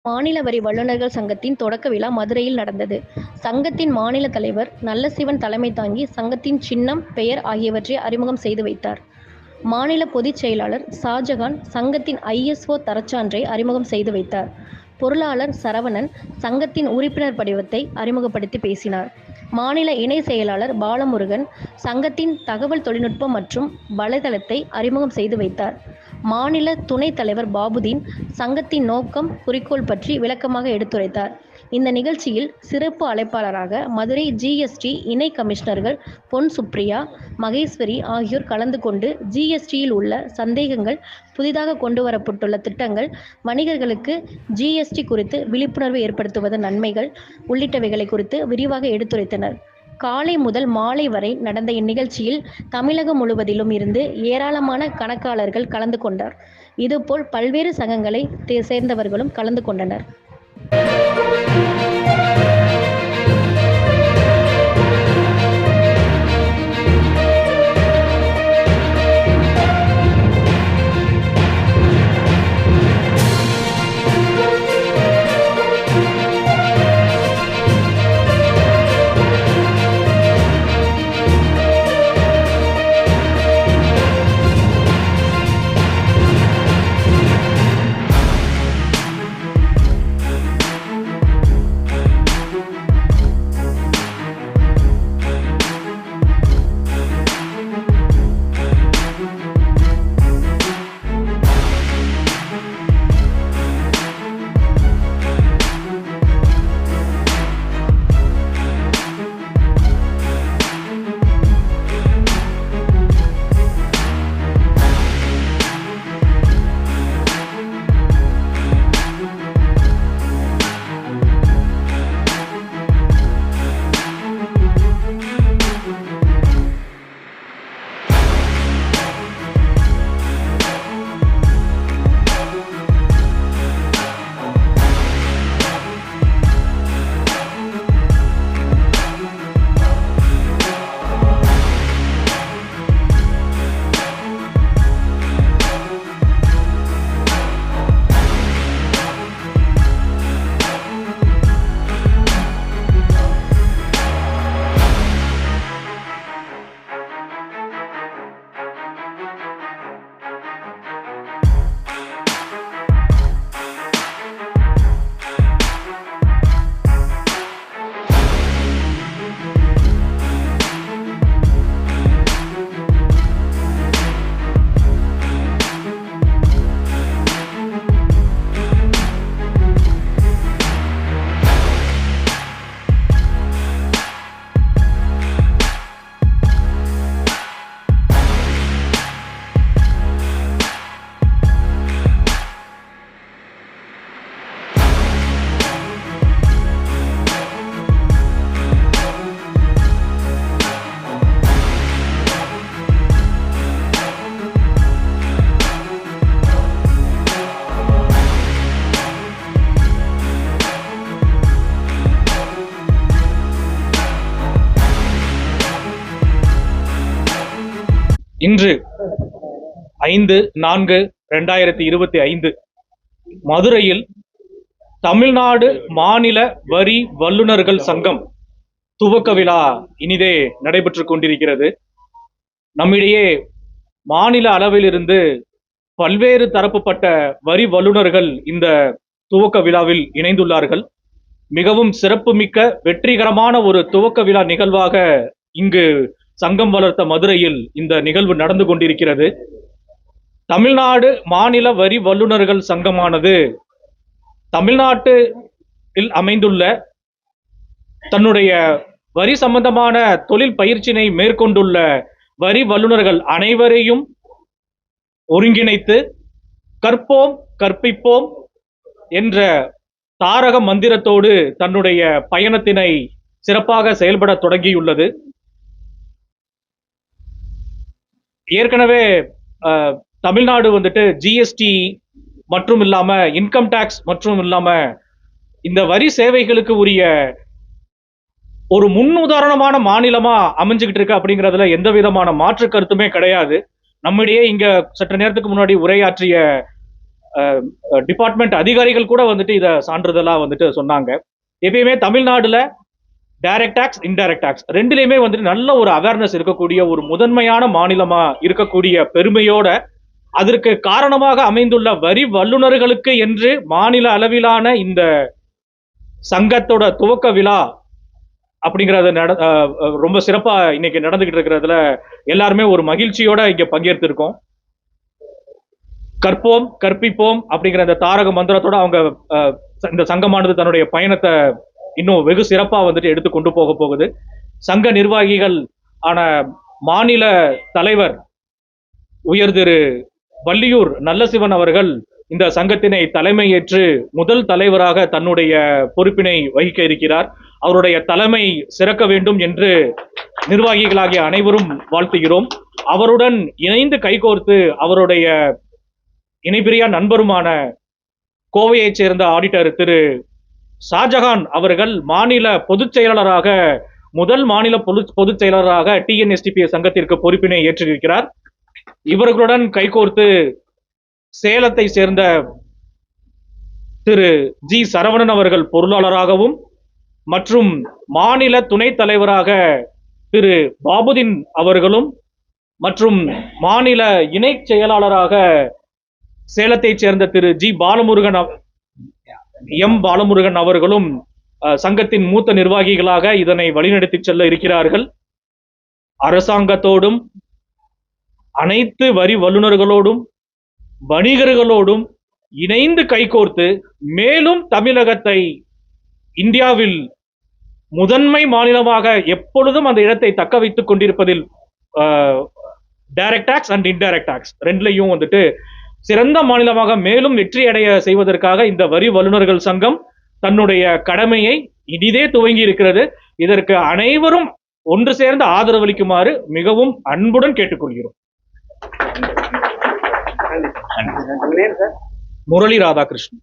மாநில வரி வல்லுநர்கள் சங்கத்தின் தொடக்க விழா மதுரையில் நடந்தது. சங்கத்தின் மாநில தலைவர் நல்லசிவன் தலைமை தாங்கி சங்கத்தின் சின்னம், பெயர் ஆகியவற்றை அறிமுகம் செய்து வைத்தார். மாநில பொதுச் செயலாளர் ஷாஜகான் சங்கத்தின் ISO தரச்சான்றை அறிமுகம் செய்து வைத்தார். பொருளாளர் சரவணன் சங்கத்தின் உறுப்பினர் படிவத்தை அறிமுகப்படுத்தி பேசினார். மாநில இணை செயலாளர் பாலமுருகன் சங்கத்தின் தகவல் தொழில்நுட்பம் மற்றும் வலைதளத்தை அறிமுகம் செய்து வைத்தார். மாநில துணைத் தலைவர் பாபுதீன் சங்கத்தின் நோக்கம், குறிக்கோள் பற்றி விளக்கமாக எடுத்துரைத்தார். இந்த நிகழ்ச்சியில் சிறப்பு அழைப்பாளராக மதுரை GST இணை கமிஷனர்கள் பொன் சுப்ரியா, மகேஸ்வரி ஆகியோர் கலந்து கொண்டு GSTயில் உள்ள சந்தேகங்கள், புதிதாக கொண்டு வரப்பட்டுள்ள திட்டங்கள், வணிகர்களுக்கு GST குறித்து விழிப்புணர்வு ஏற்படுத்துவதன் நன்மைகள் உள்ளிட்டவைகளை குறித்து விரிவாக எடுத்துரைத்தனர். காலை முதல் மாலை வரை நடந்த இந்நிகழ்ச்சியில் தமிழகம் முழுவதிலும் இருந்து ஏராளமான கணக்காளர்கள் கலந்து கொண்டார். இதுபோல் பல்வேறு சங்கங்களை சேர்ந்தவர்களும் கலந்து கொண்டனர். இன்று 5/4/2025 மதுரையில் தமிழ்நாடு மாநில வரி வல்லுநர்கள் சங்கம் துவக்க விழா இனிதே நடைபெற்றுக் கொண்டிருக்கிறது. நம்மிடையே மாநில அளவிலிருந்து பல்வேறு தரப்புப்பட்ட வரி வல்லுநர்கள் இந்த துவக்க விழாவில் இணைந்துள்ளார்கள். மிகவும் சிறப்புமிக்க வெற்றிகரமான ஒரு துவக்க விழா நிகழ்வாக இங்கு சங்கம் வளர்த்த மதுரையில் இந்த நிகழ்வு நடந்து கொண்டிருக்கிறது. தமிழ்நாடு மாநில வரி வல்லுநர்கள் சங்கமானது தமிழ்நாட்டில் அமைந்துள்ள தன்னுடைய வரி சம்பந்தமான தொழில் பயிற்சியினை மேற்கொண்டுள்ள வரி வல்லுநர்கள் அனைவரையும் ஒருங்கிணைத்து கற்போம் கற்பிப்போம் என்ற தாரக மந்திரத்தோடு தன்னுடைய பயணத்தினை சிறப்பாக செயல்பட தொடங்கியுள்ளது. ஏற்கனவே தமிழ்நாடு வந்துட்டு GST மற்றும் இல்லாம இன்கம் டாக்ஸ் மற்றும் இல்லாம இந்த வரி சேவைகளுக்கு உரிய ஒரு முன்னுதாரணமான மாநிலமா அமைஞ்சுக்கிட்டு இருக்கு அப்படிங்கிறதுல எந்த விதமான மாற்று கருத்துமே கிடையாது. நம்மிடையே இங்க சற்று நேரத்துக்கு முன்னாடி உரையாற்றிய டிபார்ட்மெண்ட் அதிகாரிகள் கூட வந்துட்டு இதை சான்றிதழா வந்துட்டு சொன்னாங்க. எப்பயுமே தமிழ்நாடுல டைரக்ட் டாக்ஸ், இன்டைரக்ட் டாக்ஸ் ரெண்டுலயுமே வந்துட்டு நல்ல ஒரு அவேர்னஸ் இருக்கக்கூடிய ஒரு முதன்மையான மாநிலமா இருக்கக்கூடிய பெருமையோட அதற்கு காரணமாக அமைந்துள்ள வரி வல்லுநர்களுக்கு என்று மாநில அளவிலான இந்த சங்கத்தோட துவக்க விழா அப்படிங்கறது ரொம்ப சிறப்பா இன்னைக்கு நடந்துகிட்டு இருக்கிறதுல எல்லாருமே ஒரு மகிழ்ச்சியோட இங்க பங்கேற்றிருக்கோம். கற்போம் கற்பிப்போம் அப்படிங்கிற அந்த தாரக மந்திரத்தோட அவங்க இந்த சங்கமானது தன்னுடைய பயணத்தை இன்னும் வெகு சிறப்பா வந்துட்டு எடுத்து கொண்டு போக போகுது. சங்க நிர்வாகிகள் ஆன மாநில தலைவர் உயர் திரு வள்ளியூர் நல்லசிவன் அவர்கள் இந்த சங்கத்தினை தலைமையேற்று முதல் தலைவராக தன்னுடைய பொறுப்பினை வகிக்க இருக்கிறார். அவருடைய தலைமை சிறக்க வேண்டும் என்று நிர்வாகிகளாகிய அனைவரும் வாழ்த்துகிறோம். அவருடன் இணைந்து கைகோர்த்து அவருடைய இணைபிரியா நண்பருமான கோவையைச் சேர்ந்த ஆடிட்டர் திரு ஷாஜகான் அவர்கள் மாநில பொதுச் செயலாளராக முதல் மாநில பொதுச் செயலாளராக டிஎன்எஸ்டிபி சங்கத்திற்கு பொறுப்பினை ஏற்றிருக்கிறார். இவர்களுடன் கைகோர்த்து சேலத்தை சேர்ந்த திரு ஜி சரவணன் அவர்கள் பொருளாளராகவும் மற்றும் மாநில துணைத் தலைவராக திரு பாபுதீன் அவர்களும் மற்றும் மாநில இணை செயலாளராக சேலத்தைச் சேர்ந்த திரு ஜி பாலமுருகன் பாலமுருகன் அவர்களும் சங்கத்தின் மூத்த நிர்வாகிகளாக இதனை வழிநடத்தி செல்ல இருக்கிறார்கள். அரசாங்கத்தோடும் அனைத்து வரி வல்லுநர்களோடும் வணிகர்களோடும் இணைந்து கைகோர்த்து மேலும் தமிழகத்தை இந்தியாவில் முதன்மை மாநிலமாக எப்பொழுதும் அந்த இடத்தை தக்க வைத்துக் கொண்டிருப்பதில் direct tax and indirect tax ரெண்டுலையும் வந்துட்டு சிறந்த மாநிலமாக மேலும் வெற்றி அடைய செய்வதற்காக இந்த வரி வல்லுநர்கள் சங்கம் தன்னுடைய கடமையை இனிதே துவங்கி இருக்கிறது. இதற்கு அனைவரும் ஒன்று சேர்ந்து ஆதரவளிக்குமாறு மிகவும் அன்புடன் கேட்டுக்கொள்கிறோம். முரளி ராதாகிருஷ்ணன்.